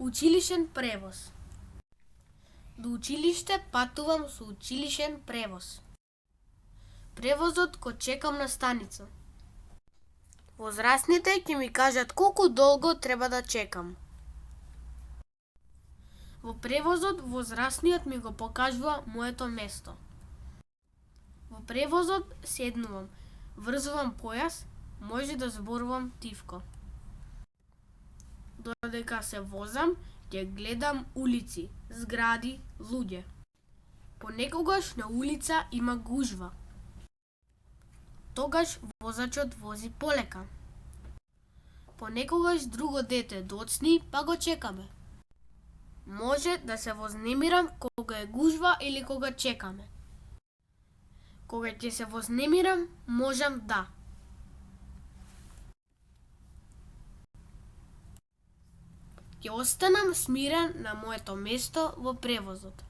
Училишен превоз. До училиште патувам со училишен превоз. Превозот го чекам на станица. Возрастните ќе ми кажат колку долго треба да чекам. Во превозот возрастниот ми го покажува моето место. Во превозот седнувам, врзувам појас, може да зборувам тивко. Додека се возам, ќе гледам улици, згради, луѓе. Понекогаш на улица има гужва. Тогаш возачот вози полека. Понекогаш друго дете доцни, па го чекаме. Може да се вознемирам кога е гужва или кога чекаме. Кога ќе се вознемирам, можам да ќе останам смирен на моето место во превозот.